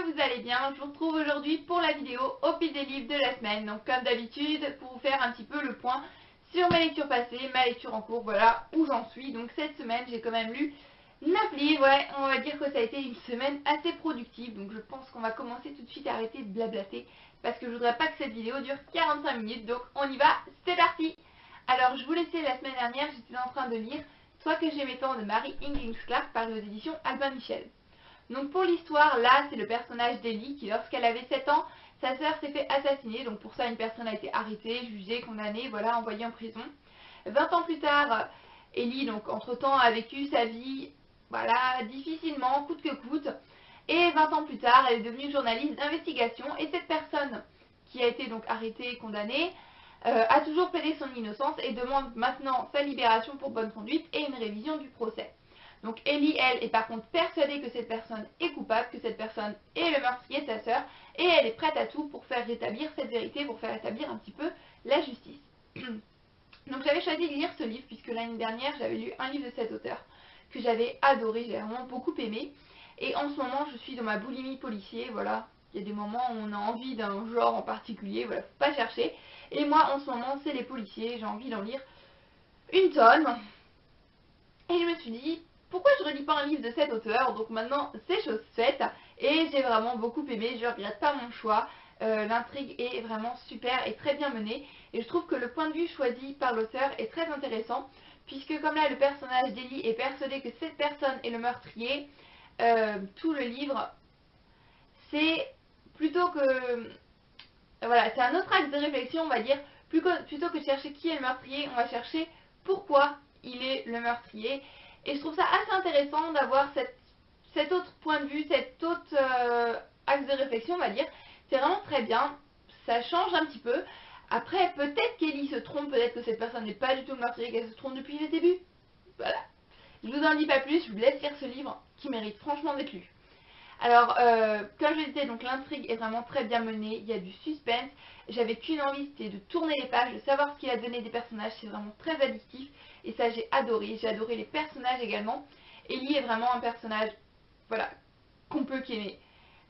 vous allez bien. Je vous retrouve aujourd'hui pour la vidéo au pile des livres de la semaine. Donc comme d'habitude, pour vous faire un petit peu le point sur mes lectures passées, ma lecture en cours, voilà où j'en suis. Donc cette semaine, j'ai quand même lu 9 livres. Ouais, on va dire que ça a été une semaine assez productive. Donc je pense qu'on va commencer tout de suite à arrêter de blablater parce que je voudrais pas que cette vidéo dure 45 minutes. Donc on y va, c'est parti. Alors je vous laissais la semaine dernière, j'étais en train de lire Toi que j'aimais tant de Mary Higgins Clark paru aux éditions Albin Michel. Donc pour l'histoire, là, c'est le personnage d'Ellie qui, lorsqu'elle avait 7 ans, sa sœur s'est fait assassiner. Donc pour ça, une personne a été arrêtée, jugée, condamnée, voilà, envoyée en prison. 20 ans plus tard, Ellie, donc entre-temps, a vécu sa vie, voilà, difficilement, coûte que coûte. Et 20 ans plus tard, elle est devenue journaliste d'investigation. Et cette personne qui a été donc arrêtée et condamnée a toujours plaidé son innocence et demande maintenant sa libération pour bonne conduite et une révision du procès. Donc Ellie, elle, est par contre persuadée que cette personne est coupable, que cette personne est le meurtrier de sa sœur, et elle est prête à tout pour faire rétablir cette vérité, pour faire rétablir un petit peu la justice. Donc j'avais choisi de lire ce livre, puisque l'année dernière, j'avais lu un livre de cet auteur, que j'avais adoré, j'ai vraiment beaucoup aimé. Et en ce moment, je suis dans ma boulimie policier, voilà. Il y a des moments où on a envie d'un genre en particulier, voilà, faut pas chercher. Et moi, en ce moment, c'est les policiers, j'ai envie d'en lire une tonne. Et je me suis dit, pourquoi je relis pas un livre de cet auteur? Donc maintenant, c'est chose faite. Et j'ai vraiment beaucoup aimé, je ne regrette pas mon choix. L'intrigue est vraiment super et très bien menée. Et je trouve que le point de vue choisi par l'auteur est très intéressant. Puisque comme là, le personnage d'Ellie est persuadé que cette personne est le meurtrier, tout le livre, c'est plutôt que... Voilà, c'est un autre axe de réflexion, on va dire. Plutôt que de chercher qui est le meurtrier, on va chercher pourquoi il est le meurtrier. Et je trouve ça assez intéressant d'avoir cet autre point de vue, cet autre axe de réflexion, on va dire. C'est vraiment très bien, ça change un petit peu. Après, peut-être qu'Ellie se trompe, peut-être que cette personne n'est pas du tout le meurtrier, qu'elle se trompe depuis le début. Voilà. Je vous en dis pas plus, je vous laisse lire ce livre qui mérite franchement d'être lu. Alors, comme je disais, donc l'intrigue est vraiment très bien menée, il y a du suspense. J'avais qu'une envie, c'était de tourner les pages, de savoir ce qu'il a donné des personnages, c'est vraiment très addictif. Et ça, j'ai adoré les personnages également. Ellie est vraiment un personnage, voilà, qu'on peut qu'aimer.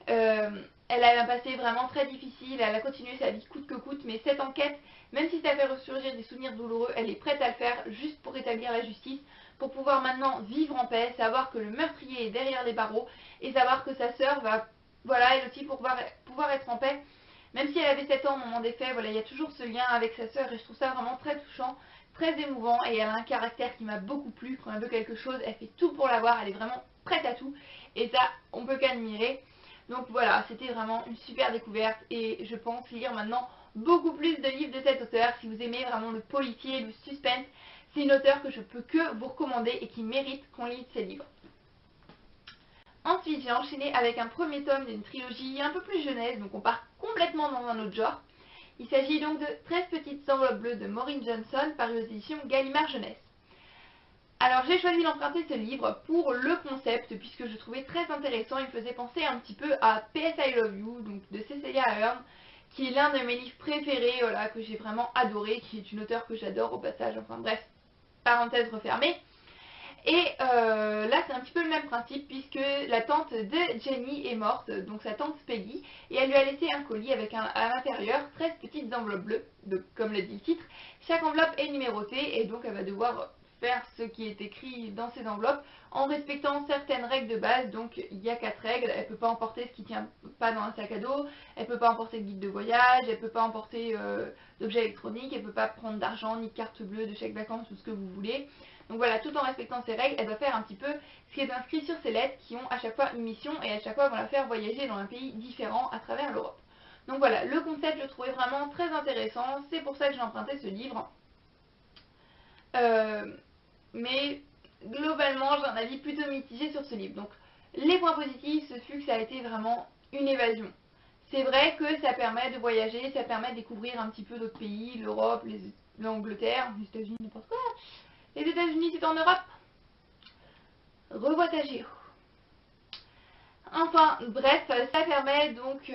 Elle a un passé vraiment très difficile, elle a continué sa vie coûte que coûte, mais cette enquête, même si ça fait ressurgir des souvenirs douloureux, elle est prête à le faire juste pour rétablir la justice, pour pouvoir maintenant vivre en paix, savoir que le meurtrier est derrière les barreaux, et savoir que sa sœur va, voilà, elle aussi, pour pouvoir être en paix. Même si elle avait 7 ans au moment des faits, voilà, il y a toujours ce lien avec sa sœur, et je trouve ça vraiment très touchant, très émouvant, et elle a un caractère qui m'a beaucoup plu. Quand elle veut quelque chose, elle fait tout pour l'avoir, elle est vraiment prête à tout, et ça, on peut qu'admirer. Donc voilà, c'était vraiment une super découverte et je pense lire maintenant beaucoup plus de livres de cet auteur. Si vous aimez vraiment le policier, le suspense, c'est une auteure que je peux que vous recommander et qui mérite qu'on lise ses livres. Ensuite, j'ai enchaîné avec un premier tome d'une trilogie un peu plus jeunesse, donc on part complètement dans un autre genre. Il s'agit donc de 13 petites enveloppes bleues de Maureen Johnson, paru aux éditions Gallimard Jeunesse. Alors j'ai choisi d'emprunter ce livre pour le concept puisque je trouvais très intéressant, il me faisait penser un petit peu à P.S. I Love You, donc de Cecilia Ahern, qui est l'un de mes livres préférés, voilà, que j'ai vraiment adoré, qui est une auteure que j'adore au passage, enfin bref, parenthèse refermée. Et là c'est un petit peu le même principe puisque la tante de Jenny est morte, donc sa tante Peggy, et elle lui a laissé un colis avec à l'intérieur 13 petites enveloppes bleues, comme le dit le titre. Chaque enveloppe est numérotée et donc elle va devoir faire ce qui est écrit dans ces enveloppes en respectant certaines règles de base. Donc il y a 4 règles, elle ne peut pas emporter ce qui ne tient pas dans un sac à dos, elle ne peut pas emporter de guide de voyage, elle ne peut pas emporter d'objets électroniques, elle ne peut pas prendre d'argent, ni de carte bleue, de chèque vacances, tout ce que vous voulez. Donc voilà, tout en respectant ces règles, elle doit faire un petit peu ce qui est inscrit sur ces lettres qui ont à chaque fois une mission et à chaque fois vont la faire voyager dans un pays différent à travers l'Europe. Donc voilà, le concept je le trouvais vraiment très intéressant, c'est pour ça que j'ai emprunté ce livre. Mais globalement j'ai un avis plutôt mitigé sur ce livre. Donc les points positifs, ce fut que ça a été vraiment une évasion. C'est vrai que ça permet de voyager, ça permet de découvrir un petit peu d'autres pays, l'Europe, l'Angleterre, les États-Unis, n'importe quoi. Les États-Unis c'est en Europe. Revois ta géo. Enfin bref, ça permet donc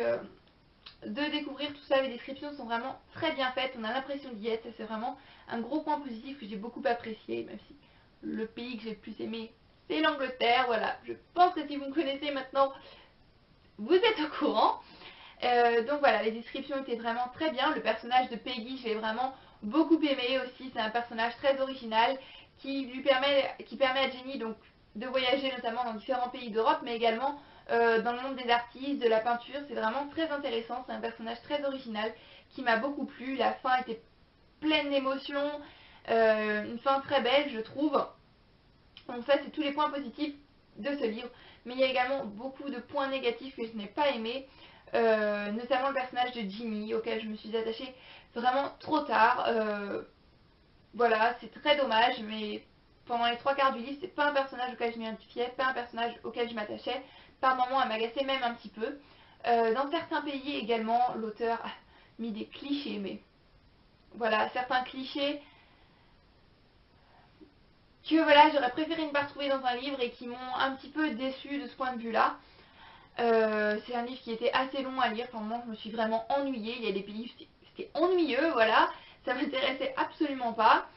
de découvrir tout ça. Les descriptions sont vraiment très bien faites, on a l'impression d'y être, c'est vraiment un gros point positif que j'ai beaucoup apprécié, même si le pays que j'ai le plus aimé c'est l'Angleterre. Voilà, je pense que si vous me connaissez maintenant, vous êtes au courant. Donc voilà, les descriptions étaient vraiment très bien. Le personnage de Peggy, je l'ai vraiment beaucoup aimé aussi. C'est un personnage très original qui permet à Jenny donc, de voyager notamment dans différents pays d'Europe, mais également dans le monde des artistes, de la peinture. C'est vraiment très intéressant. C'est un personnage très original qui m'a beaucoup plu. La fin était pleine d'émotions, une fin très belle, je trouve. Donc ça, c'est tous les points positifs de ce livre. Mais il y a également beaucoup de points négatifs que je n'ai pas aimés. Notamment le personnage de Jimmy, auquel je me suis attachée vraiment trop tard. Voilà, c'est très dommage, mais pendant les 3 quarts du livre, c'est pas un personnage auquel je m'identifiais, pas un personnage auquel je m'attachais. Par moments, elle m'agaçait même un petit peu. Dans certains pays également, l'auteur a mis des clichés, mais voilà, certains clichés que voilà, j'aurais préféré ne pas retrouver dans un livre et qui m'ont un petit peu déçue de ce point de vue-là. C'est un livre qui était assez long à lire, par moments je me suis vraiment ennuyée, il y a des pays où c'était ennuyeux, voilà, ça m'intéressait absolument pas.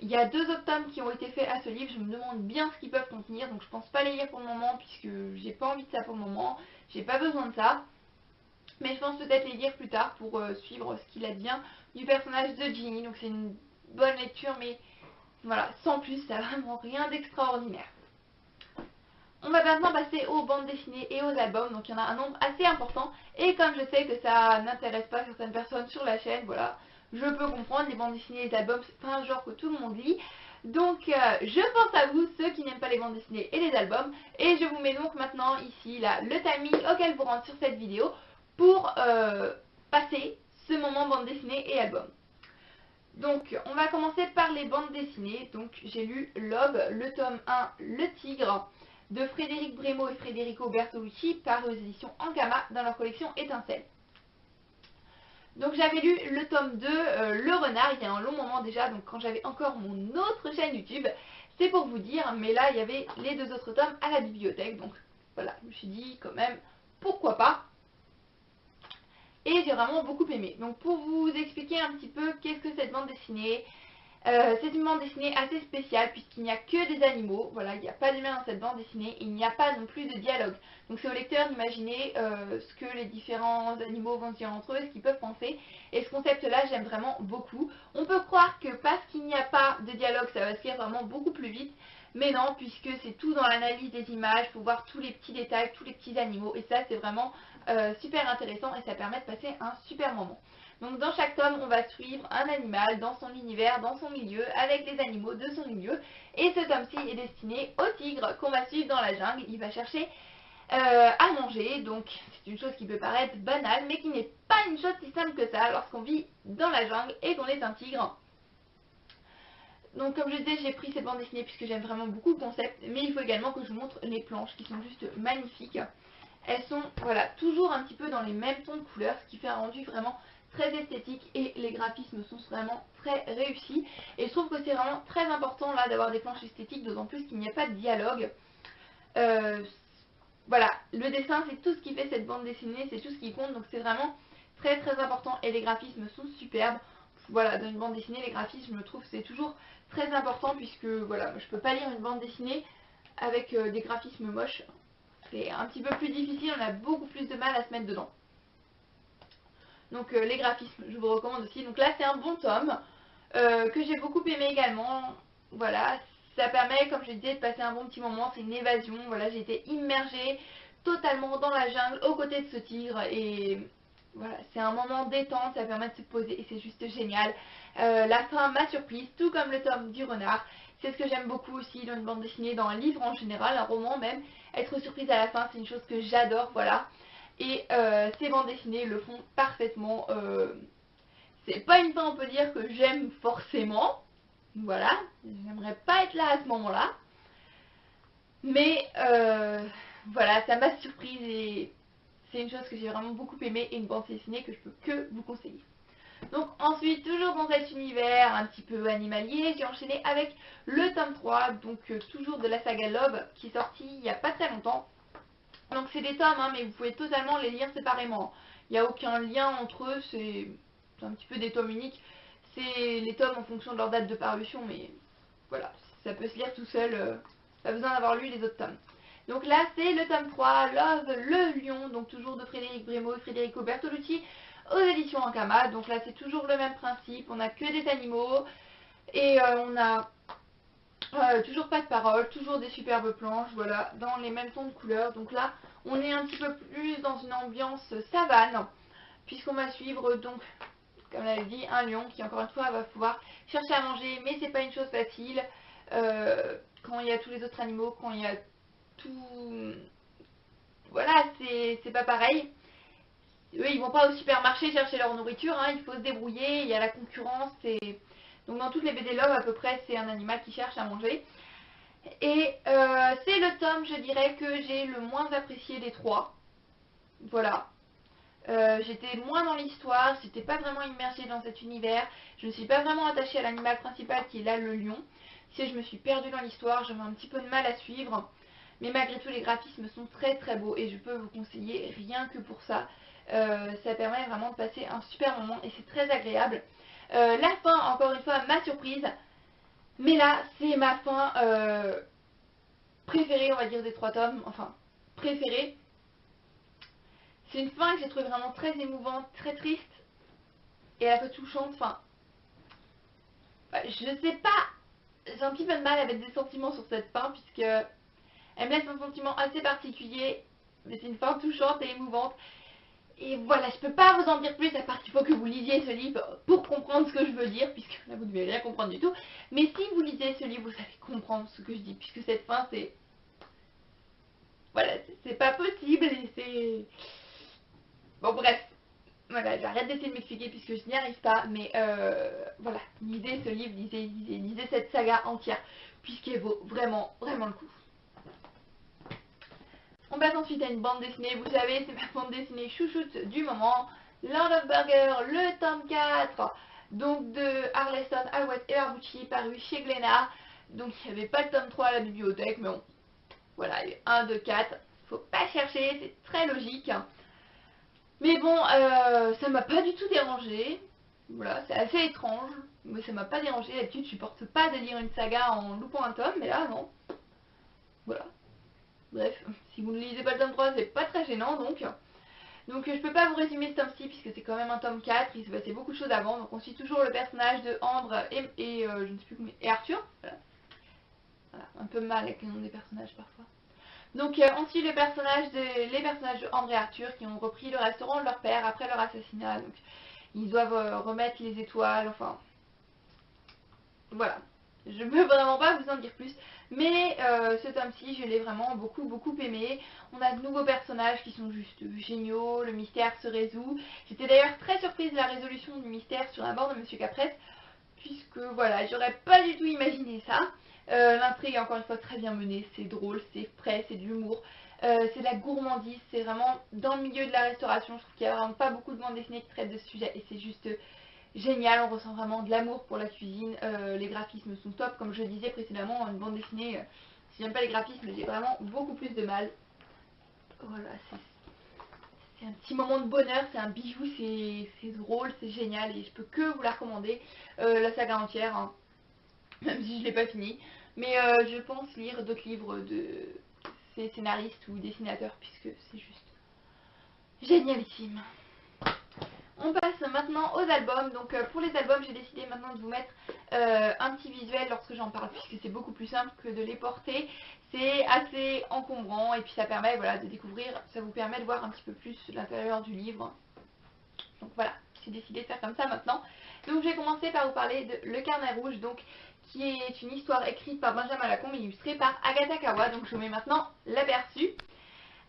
Il y a 2 autres tomes qui ont été faits à ce livre, je me demande bien ce qu'ils peuvent contenir, donc je pense pas les lire pour le moment puisque j'ai pas envie de ça pour le moment, j'ai pas besoin de ça. Mais je pense peut-être les lire plus tard pour suivre ce qu'il advient du personnage de Ginny, donc c'est une bonne lecture mais voilà, sans plus, ça n'a vraiment rien d'extraordinaire. On va maintenant passer aux bandes dessinées et aux albums, donc il y en a un nombre assez important, et comme je sais que ça n'intéresse pas certaines personnes sur la chaîne, voilà, je peux comprendre, les bandes dessinées et les albums, c'est pas un genre que tout le monde lit, donc je pense à vous, ceux qui n'aiment pas les bandes dessinées et les albums, et je vous mets donc maintenant ici, là, le timing auquel vous rentrez sur cette vidéo, pour passer ce moment bande dessinée et album. Donc, on va commencer par les bandes dessinées. Donc, j'ai lu Love, le tome 1, Le Tigre, de Frédéric Brémaux et Federico Bertolucci, paru aux éditions Ankama dans leur collection Étincelle. Donc, j'avais lu le tome 2, Le Renard, il y a un long moment déjà, donc quand j'avais encore mon autre chaîne YouTube, c'est pour vous dire, mais là, il y avait les 2 autres tomes à la bibliothèque, donc voilà, je me suis dit quand même, pourquoi pas. Et j'ai vraiment beaucoup aimé. Donc pour vous expliquer un petit peu qu'est-ce que cette bande dessinée, c'est une bande dessinée assez spéciale puisqu'il n'y a que des animaux, voilà, il n'y a pas d'humains dans cette bande dessinée, et il n'y a pas non plus de dialogue. Donc c'est au lecteur d'imaginer ce que les différents animaux vont se dire entre eux, ce qu'ils peuvent penser, et ce concept-là j'aime vraiment beaucoup. On peut croire que parce qu'il n'y a pas de dialogue, ça va se lire vraiment beaucoup plus vite, mais non, puisque c'est tout dans l'analyse des images, il faut voir tous les petits détails, tous les petits animaux, et ça c'est vraiment super intéressant et ça permet de passer un super moment. Donc dans chaque tome, on va suivre un animal dans son univers, dans son milieu, avec les animaux de son milieu. Et ce tome-ci est destiné au tigre qu'on va suivre dans la jungle. Il va chercher à manger, donc c'est une chose qui peut paraître banale, mais qui n'est pas une chose si simple que ça lorsqu'on vit dans la jungle et qu'on est un tigre. Donc comme je disais, j'ai pris cette bande dessinée puisque j'aime vraiment beaucoup le concept, mais il faut également que je vous montre les planches qui sont juste magnifiques. Elles sont voilà, toujours un petit peu dans les mêmes tons de couleurs, ce qui fait un rendu vraiment très esthétique et les graphismes sont vraiment très réussis. Et je trouve que c'est vraiment très important là d'avoir des planches esthétiques, d'autant plus qu'il n'y a pas de dialogue. Voilà, le dessin c'est tout ce qui fait cette bande dessinée, c'est tout ce qui compte, donc c'est vraiment très très important et les graphismes sont superbes. Voilà, dans une bande dessinée, les graphismes, je me trouve, c'est toujours très important puisque voilà, je peux pas lire une bande dessinée avec des graphismes moches. C'est un petit peu plus difficile, on a beaucoup plus de mal à se mettre dedans. Donc les graphismes, je vous recommande aussi. Donc là, c'est un bon tome que j'ai beaucoup aimé également. Voilà, ça permet, comme je disais, de passer un bon petit moment. C'est une évasion. Voilà, j'ai été immergée totalement dans la jungle aux côtés de ce tigre. Et voilà, c'est un moment détente, ça permet de se poser et c'est juste génial. La fin m'a surprise, tout comme le tome du renard. C'est ce que j'aime beaucoup aussi dans une bande dessinée, dans un livre en général, un roman même. Être surprise à la fin, c'est une chose que j'adore, voilà. Et ces bandes dessinées le font parfaitement. C'est pas une fin, on peut dire, que j'aime forcément. Voilà, j'aimerais pas être là à ce moment-là. Mais voilà, ça m'a surprise et c'est une chose que j'ai vraiment beaucoup aimé et une bande dessinée que je peux que vous conseiller. Donc ensuite, toujours dans cet univers un petit peu animalier, j'ai enchaîné avec le tome 3, donc toujours de la saga Love, qui est sorti il n'y a pas très longtemps. Donc c'est des tomes, hein, mais vous pouvez totalement les lire séparément. Il n'y a aucun lien entre eux, c'est un petit peu des tomes uniques. C'est les tomes en fonction de leur date de parution, mais voilà, ça peut se lire tout seul, pas besoin d'avoir lu les autres tomes. Donc là c'est le tome 3, Love le lion, donc toujours de Frédéric Brémaux et Federico Bertolucci aux éditions Ankama. Donc là c'est toujours le même principe, on n'a que des animaux et on a toujours pas de paroles, toujours des superbes planches, voilà, dans les mêmes tons de couleurs. Donc là on est un petit peu plus dans une ambiance savane, puisqu'on va suivre donc, comme on l'avait dit, un lion qui encore une fois va pouvoir chercher à manger, mais c'est pas une chose facile quand il y a tous les autres animaux, quand il y a tout... Voilà, c'est pas pareil. Eux, ils vont pas au supermarché chercher leur nourriture, hein, il faut se débrouiller, il y a la concurrence. Donc dans toutes les BD Love, à peu près, c'est un animal qui cherche à manger. Et c'est le tome, je dirais, que j'ai le moins apprécié des trois. Voilà. J'étais moins dans l'histoire, j'étais pas vraiment immergée dans cet univers, je ne suis pas vraiment attachée à l'animal principal qui est là le lion. Si je me suis perdue dans l'histoire, j'avais un petit peu de mal à suivre, mais malgré tout les graphismes sont très très beaux et je peux vous conseiller rien que pour ça. Ça permet vraiment de passer un super moment et c'est très agréable. La fin, encore une fois, ma surprise, mais là c'est ma fin préférée, on va dire, des trois tomes, enfin préférée. C'est une fin que j'ai trouvée vraiment très émouvante, très triste et à la fois touchante. Enfin, je sais pas, j'ai un petit peu de mal à mettre des sentiments sur cette fin puisque elle me laisse un sentiment assez particulier, mais c'est une fin touchante et émouvante. Et voilà, je peux pas vous en dire plus à part qu'il faut que vous lisiez ce livre pour comprendre ce que je veux dire, puisque là vous ne devez rien comprendre du tout. Mais si vous lisez ce livre, vous allez comprendre ce que je dis, puisque cette fin c'est... Voilà, c'est pas possible et c'est... Bon bref, voilà, j'arrête d'essayer de m'expliquer puisque je n'y arrive pas, mais voilà, lisez ce livre, lisez cette saga entière, puisqu'elle vaut vraiment, vraiment le coup. On passe ensuite à une bande dessinée, vous savez, c'est ma bande dessinée chouchoute du moment, Land of Burger, le tome 4, donc de Arleston, Alwett et Arbucci, paru chez Glénat. Donc il n'y avait pas le tome 3 à la bibliothèque, mais bon, voilà, il y a 1, 2, 4, faut pas chercher, c'est très logique. Mais bon, ça m'a pas du tout dérangé. Voilà, c'est assez étrange, mais ça m'a pas dérangé. D'habitude, je supporte pas de lire une saga en loupant un tome, mais là, non. Voilà. Bref, si vous ne lisez pas le tome 3, c'est pas très gênant, donc. Donc je peux pas vous résumer ce tome-ci, puisque c'est quand même un tome 4, il s'est passé beaucoup de choses avant. Donc on suit toujours le personnage de Ambre et je ne sais plus comment... et Arthur. Voilà. Voilà, un peu mal avec le nom des personnages parfois. Donc on suit les personnages de Ambre et Arthur qui ont repris le restaurant de leur père après leur assassinat. Donc ils doivent remettre les étoiles, enfin... Voilà. Je ne peux vraiment pas vous en dire plus. Mais ce tome-ci, je l'ai vraiment beaucoup aimé. On a de nouveaux personnages qui sont juste géniaux. Le mystère se résout. J'étais d'ailleurs très surprise de la résolution du mystère sur la mort de Monsieur Capresse. Puisque voilà, j'aurais pas du tout imaginé ça. L'intrigue est encore une fois très bien menée. C'est drôle, c'est frais, c'est de l'humour. C'est de la gourmandise. C'est vraiment dans le milieu de la restauration. Je trouve qu'il n'y a vraiment pas beaucoup de bandes dessinées qui traitent de ce sujet. Et c'est juste... génial, on ressent vraiment de l'amour pour la cuisine, les graphismes sont top, comme je le disais précédemment, une bande dessinée, si j'aime pas les graphismes, j'ai vraiment beaucoup plus de mal. Voilà, c'est un petit moment de bonheur, c'est un bijou, c'est drôle, c'est génial et je peux que vous la recommander, la saga entière, hein, même si je l'ai pas fini. Mais je pense lire d'autres livres de ces scénaristes ou dessinateurs, puisque c'est juste génialissime. On passe maintenant aux albums. Donc pour les albums, j'ai décidé maintenant de vous mettre un petit visuel lorsque j'en parle, puisque c'est beaucoup plus simple que de les porter. C'est assez encombrant et puis ça permet, voilà, de découvrir, ça vous permet de voir un petit peu plus l'intérieur du livre. Donc voilà, j'ai décidé de faire comme ça maintenant. Donc je vais commencer par vous parler de Le Carnet Rouge, donc qui est une histoire écrite par Benjamin Lacombe et illustrée par Agatha Kawa. Donc je vous mets maintenant l'aperçu.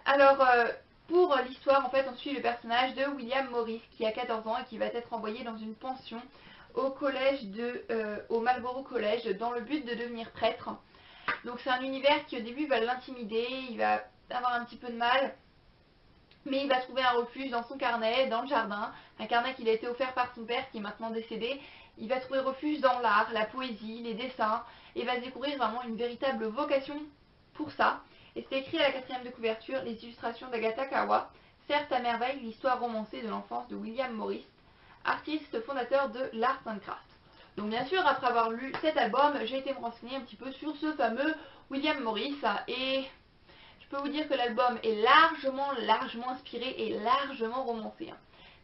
Alors pour l'histoire, en fait, on suit le personnage de William Morris qui a 14 ans et qui va être envoyé dans une pension au collège au Marlborough College dans le but de devenir prêtre. Donc c'est un univers qui au début va l'intimider, il va avoir un petit peu de mal, mais il va trouver un refuge dans son carnet, dans le jardin, un carnet qui lui a été offert par son père qui est maintenant décédé. Il va trouver refuge dans l'art, la poésie, les dessins, et va découvrir vraiment une véritable vocation pour ça. Et c'est écrit à la 4e de couverture, les illustrations d'Agatha Kawa, certes à merveille l'histoire romancée de l'enfance de William Morris, artiste fondateur de l'Art and Craft. Donc bien sûr, après avoir lu cet album, j'ai été me renseigner un petit peu sur ce fameux William Morris, et je peux vous dire que l'album est largement inspiré et largement romancé. Hein.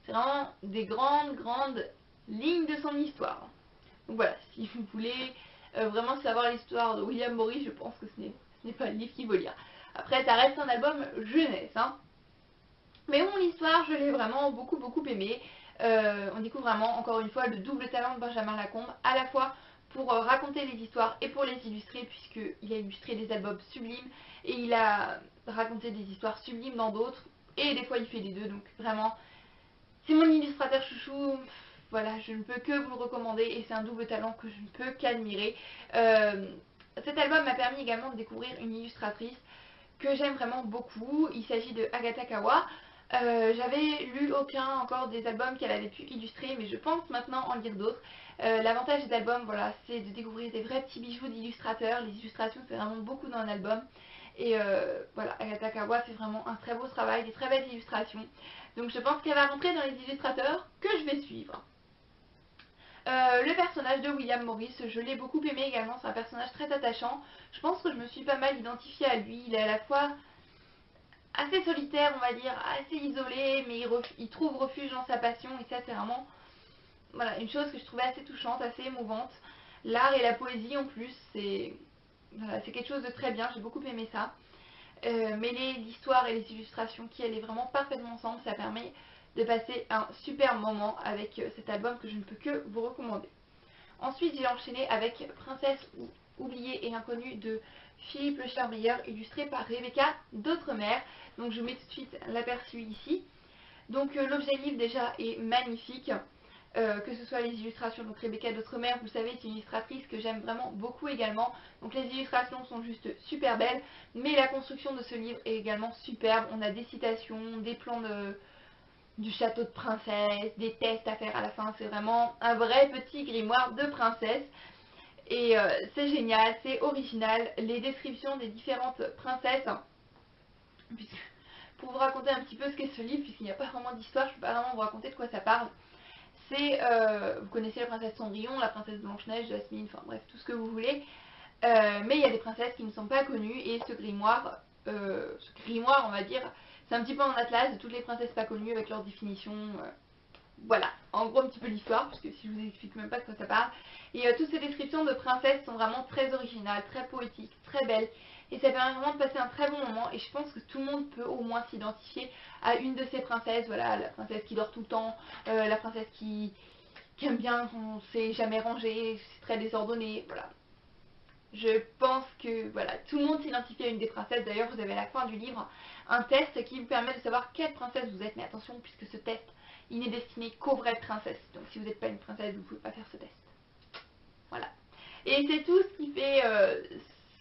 C'est vraiment des grandes lignes de son histoire. Donc voilà, si vous voulez vraiment savoir l'histoire de William Morris, je pense que ce n'est pas le livre qu'il faut lire. Après, ça reste un album jeunesse. Hein. Mais bon, l'histoire, je l'ai vraiment beaucoup aimé. On découvre vraiment, encore une fois, le double talent de Benjamin Lacombe, à la fois pour raconter les histoires et pour les illustrer, puisqu'il a illustré des albums sublimes et il a raconté des histoires sublimes dans d'autres, et des fois il fait les deux, donc vraiment, c'est mon illustrateur chouchou. Voilà, je ne peux que vous le recommander et c'est un double talent que je ne peux qu'admirer. Cet album m'a permis également de découvrir une illustratrice que j'aime vraiment beaucoup. Il s'agit de Agatha Kawa. J'avais lu aucun encore des albums qu'elle avait pu illustrer, mais je pense maintenant en lire d'autres. L'avantage des albums, voilà, c'est de découvrir des vrais petits bijoux d'illustrateurs. Les illustrations, c'est vraiment beaucoup dans un album. Et voilà, Agatha Kawa fait vraiment un très beau travail, des très belles illustrations. Donc je pense qu'elle va rentrer dans les illustrateurs que je vais suivre. Le personnage de William Morris, je l'ai beaucoup aimé également, c'est un personnage très attachant. Je pense que je me suis pas mal identifiée à lui. Il est à la fois assez solitaire, on va dire, assez isolé, mais il trouve refuge dans sa passion, et ça c'est vraiment voilà, une chose que je trouvais assez touchante, assez émouvante. L'art et la poésie en plus, c'est voilà, quelque chose de très bien, j'ai beaucoup aimé ça. Mêler l'histoire et les illustrations qui allaient vraiment parfaitement ensemble, ça permet de passer un super moment avec cet album que je ne peux que vous recommander. Ensuite, j'ai enchaîné avec Princesse oubliée et inconnue de Philippe Le Charbilleur, illustré par Rebecca d'Outremer. Donc je vous mets tout de suite l'aperçu ici. Donc l'objet livre déjà est magnifique, que ce soit les illustrations. Donc Rebecca d'Outremer, vous le savez, c'est une illustratrice que j'aime vraiment beaucoup également. Donc les illustrations sont juste super belles, mais la construction de ce livre est également superbe. On a des citations, des plans du château de princesse, des tests à faire à la fin. C'est vraiment un vrai petit grimoire de princesse. Et c'est génial, c'est original. Les descriptions des différentes princesses, pour vous raconter un petit peu ce qu'est ce livre, puisqu'il n'y a pas vraiment d'histoire, je ne peux pas vraiment vous raconter de quoi ça parle. C'est, vous connaissez la princesse Cendrillon, la princesse Blanche-Neige, Jasmine, enfin bref, tout ce que vous voulez. Mais il y a des princesses qui ne sont pas connues, et ce grimoire, on va dire, c'est un petit peu un atlas de toutes les princesses pas connues avec leur définition. Voilà, en gros un petit peu l'histoire, parce que si je vous explique même pas de quoi ça parle. Et toutes ces descriptions de princesses sont vraiment très originales, très poétiques, très belles. Et ça permet vraiment de passer un très bon moment. Et je pense que tout le monde peut au moins s'identifier à une de ces princesses. Voilà, la princesse qui dort tout le temps, la princesse qui aime bien, on sait jamais ranger, c'est très désordonné, voilà. Je pense que voilà, tout le monde s'identifie à une des princesses. D'ailleurs, vous avez à la fin du livre un test qui vous permet de savoir quelle princesse vous êtes. Mais attention, puisque ce test, il n'est destiné qu'aux vraies princesses. Donc si vous n'êtes pas une princesse, vous ne pouvez pas faire ce test. Voilà. Et c'est tout ce qui fait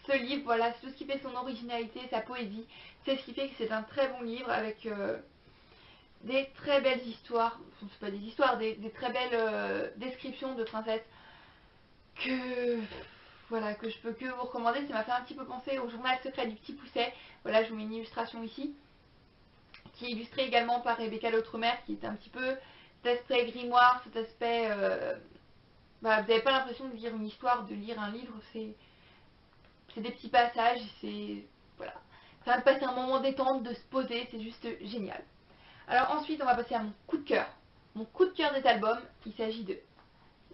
ce livre, voilà, c'est tout ce qui fait son originalité, sa poésie. C'est ce qui fait que c'est un très bon livre avec des très belles histoires. Enfin, c'est pas des histoires, des très belles descriptions de princesses que voilà, que je peux que vous recommander. Ça m'a fait un petit peu penser au journal secret du petit Pousset. Voilà, je vous mets une illustration ici, qui est illustrée également par Rebecca d'Outremer, qui est un petit peu cet aspect grimoire, cet aspect... bah, vous n'avez pas l'impression de lire une histoire, de lire un livre, c'est des petits passages, c'est... Voilà. Ça va me passer un moment détente, de se poser, c'est juste génial. Alors ensuite, on va passer à mon coup de cœur. Mon coup de cœur des albums, il s'agit de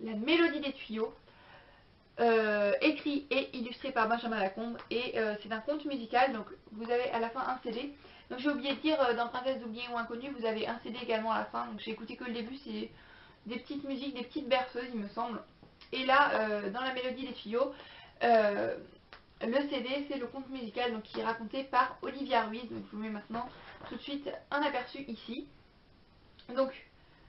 La Mélodie des tuyaux. Écrit et illustré par Benjamin Lacombe, et c'est un conte musical. Donc vous avez à la fin un CD. Donc j'ai oublié de dire, dans Princesse oubliée ou inconnue, vous avez un CD également à la fin. Donc j'ai écouté que le début, c'est des petites musiques, des petites berceuses il me semble. Et là, dans La Mélodie des tuyaux, le CD c'est le conte musical, donc qui est raconté par Olivia Ruiz. Donc je vous mets maintenant tout de suite un aperçu ici. Donc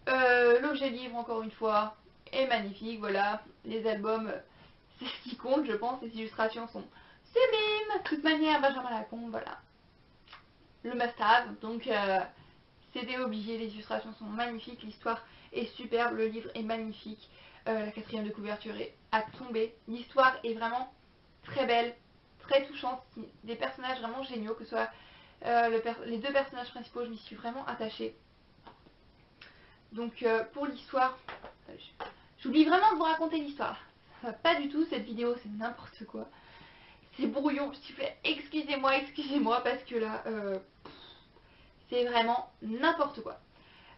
l'objet livre, encore une fois, est magnifique. Voilà, les albums, c'est ce qui compte, je pense. Les illustrations sont sublimes. De toute manière, Benjamin Lacombe, voilà, le must-have. Donc CD obligé, les illustrations sont magnifiques, l'histoire est superbe, le livre est magnifique, la quatrième de couverture est à tomber. L'histoire est vraiment très belle, très touchante, des personnages vraiment géniaux, que ce soit les deux personnages principaux, je m'y suis vraiment attachée. Donc pour l'histoire, j'oublie vraiment de vous raconter l'histoire. Ça va pas du tout, cette vidéo c'est n'importe quoi. c'est brouillon, s'il vous plaît, excusez-moi, parce que là, c'est vraiment n'importe quoi.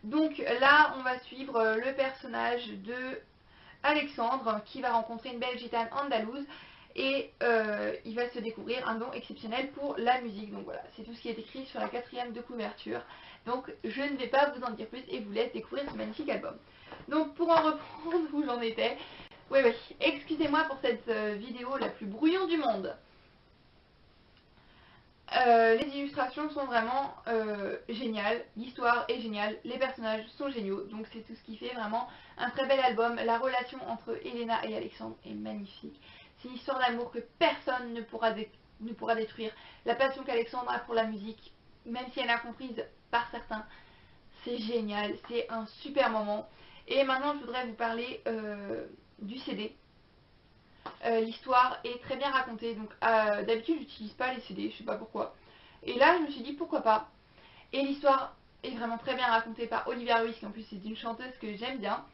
Donc là, on va suivre le personnage de Alexandre qui va rencontrer une belle gitane andalouse et il va se découvrir un don exceptionnel pour la musique. Donc voilà, c'est tout ce qui est écrit sur la 4e de couverture. Donc je ne vais pas vous en dire plus et vous laisse découvrir ce magnifique album. Donc pour en reprendre où j'en étais, oui, excusez-moi pour cette vidéo la plus brouillon du monde. Les illustrations sont vraiment géniales, l'histoire est géniale, les personnages sont géniaux, donc c'est tout ce qui fait vraiment un très bel album. La relation entre Elena et Alexandre est magnifique. C'est une histoire d'amour que personne ne pourra détruire. La passion qu'Alexandre a pour la musique, même si elle est incomprise par certains, c'est génial, c'est un super moment. Et maintenant je voudrais vous parler du CD. L'histoire est très bien racontée, donc d'habitude j'utilise pas les CD, je sais pas pourquoi. Et là je me suis dit pourquoi pas. Et l'histoire est vraiment très bien racontée par Olivia Ruiz, qui en plus c'est une chanteuse que j'aime bien.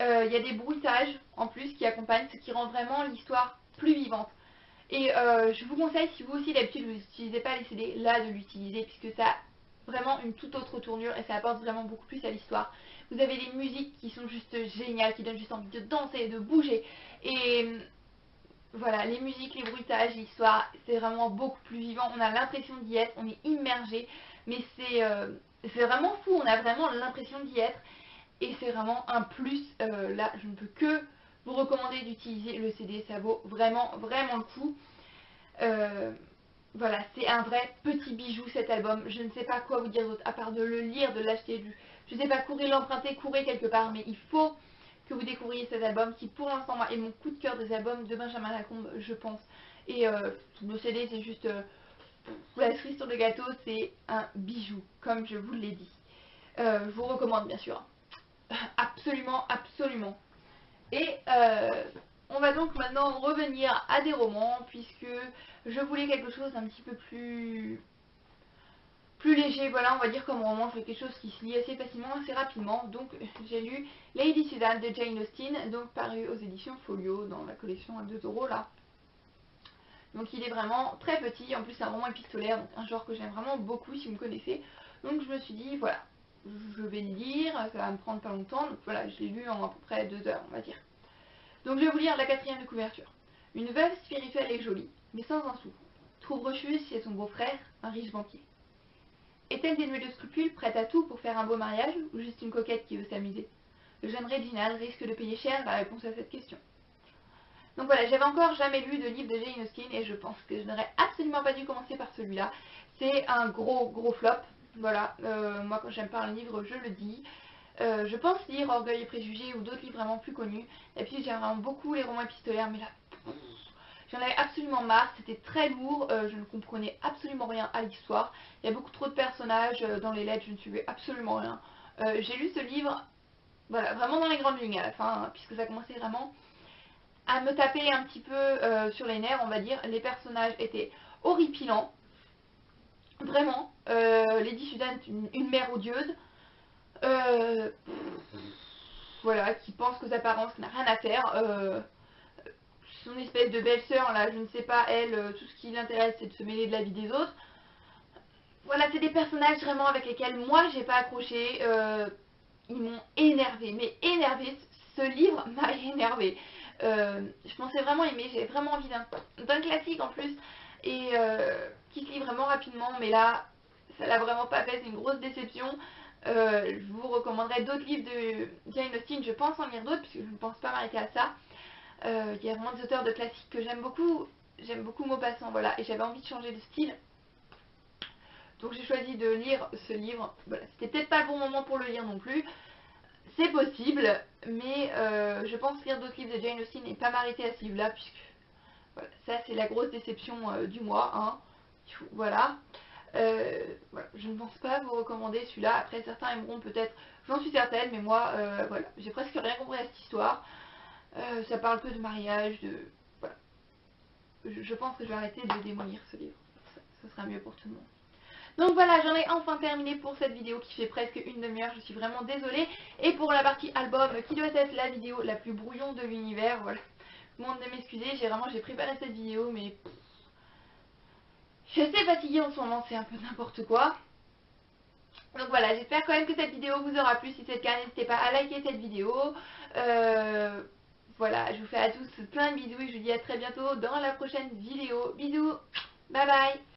Il y a des bruitages en plus qui accompagnent, ce qui rend vraiment l'histoire plus vivante. Et je vous conseille, si vous aussi d'habitude vous n'utilisez pas les CD, là de l'utiliser, puisque ça a vraiment une toute autre tournure et ça apporte vraiment beaucoup plus à l'histoire. Vous avez des musiques qui sont juste géniales, qui donnent juste envie de danser, de bouger. Et voilà, les musiques, les bruitages, l'histoire, c'est vraiment beaucoup plus vivant. On a l'impression d'y être, on est immergé, mais c'est vraiment fou, on a vraiment l'impression d'y être. Et c'est vraiment un plus. Là, je ne peux que vous recommander d'utiliser le CD, ça vaut vraiment, vraiment le coup. Voilà, c'est un vrai petit bijou cet album. Je ne sais pas quoi vous dire d'autre, à part de le lire, de l'acheter. Je ne sais pas, courez l'emprunter, courez quelque part, mais il faut que vous découvriez cet album qui pour l'instant moi est mon coup de cœur des albums de Benjamin Lacombe, je pense. Et le CD c'est juste la cerise sur le gâteau, c'est un bijou, comme je vous l'ai dit. Je vous recommande bien sûr. Absolument, absolument. Et on va donc maintenant revenir à des romans, puisque je voulais quelque chose d'un petit peu plus léger, voilà, on va dire comme roman. Je voulais quelque chose qui se lit assez facilement, assez rapidement. Donc j'ai lu Lady Susan de Jane Austen, donc paru aux éditions Folio, dans la collection à 2 € là. Donc il est vraiment très petit, en plus c'est un roman épistolaire, donc un genre que j'aime vraiment beaucoup si vous me connaissez. Donc je me suis dit, voilà, je vais le lire, ça va me prendre pas longtemps, donc voilà, je l'ai lu en à peu près 2 heures, on va dire. Donc je vais vous lire la 4e de couverture. Une veuve spirituelle et jolie, mais sans un sou, trouve refuge chez son beau-frère, un riche banquier. Est-elle dénuée de scrupules, prête à tout pour faire un beau mariage, ou juste une coquette qui veut s'amuser? Le jeune Reginald risque de payer cher la réponse à cette question. Donc voilà, j'avais encore jamais lu de livre de Jane Austen et je pense que je n'aurais absolument pas dû commencer par celui-là. C'est un gros flop. Voilà, moi quand j'aime pas un livre, je le dis. Je pense lire Orgueil et Préjugés ou d'autres livres vraiment plus connus. Et puis j'aime vraiment beaucoup les romans épistolaires, mais là, j'en avais absolument marre. C'était très lourd, je ne comprenais absolument rien à l'histoire. Il y a beaucoup trop de personnages dans les lettres, je ne suivais absolument rien. J'ai lu ce livre, voilà, vraiment dans les grandes lignes à la fin, hein, puisque ça commençait vraiment à me taper un petit peu sur les nerfs, on va dire. Les personnages étaient horripilants. Vraiment. Lady Susan est une mère odieuse. Voilà, qui pense qu'aux apparences, qui n'a rien à faire. Son espèce de belle-sœur, là, je ne sais pas, elle, tout ce qui l'intéresse, c'est de se mêler de la vie des autres. Voilà, c'est des personnages vraiment avec lesquels moi, j'ai pas accroché. Ils m'ont énervé, mais énervé. Ce livre m'a énervé. Je pensais vraiment aimer, j'avais vraiment envie d'un classique en plus, et qui se lit vraiment rapidement, mais là, ça l'a vraiment pas fait, c'est une grosse déception. Je vous recommanderais d'autres livres de Jane Austen, je pense en lire d'autres, puisque je ne pense pas m'arrêter à ça. Il y a vraiment des auteurs de classiques que j'aime beaucoup Maupassant, voilà, et j'avais envie de changer de style. Donc j'ai choisi de lire ce livre, voilà, c'était peut-être pas le bon moment pour le lire non plus. C'est possible, mais je pense lire d'autres livres de Jane Austen et pas m'arrêter à ce livre-là, puisque voilà, ça c'est la grosse déception du mois. Hein. Voilà. Voilà. Je ne pense pas vous recommander celui-là. Après, certains aimeront peut-être, j'en suis certaine, mais moi, voilà, j'ai presque rien compris à cette histoire. Ça parle que de mariage, de... Voilà. Je pense que je vais arrêter de démolir ce livre. Ça sera mieux pour tout le monde. Donc voilà, j'en ai enfin terminé pour cette vidéo qui fait presque une demi-heure, je suis vraiment désolée. Et pour la partie album, qui doit être la vidéo la plus brouillon de l'univers, voilà. tout le monde de m'excuser, j'ai préparé cette vidéo, mais je suis assez fatiguée en ce moment, c'est un peu n'importe quoi. Donc voilà, j'espère quand même que cette vidéo vous aura plu. Si c'est le cas, n'hésitez pas à liker cette vidéo. Voilà, je vous fais à tous plein de bisous et je vous dis à très bientôt dans la prochaine vidéo. Bisous, bye bye.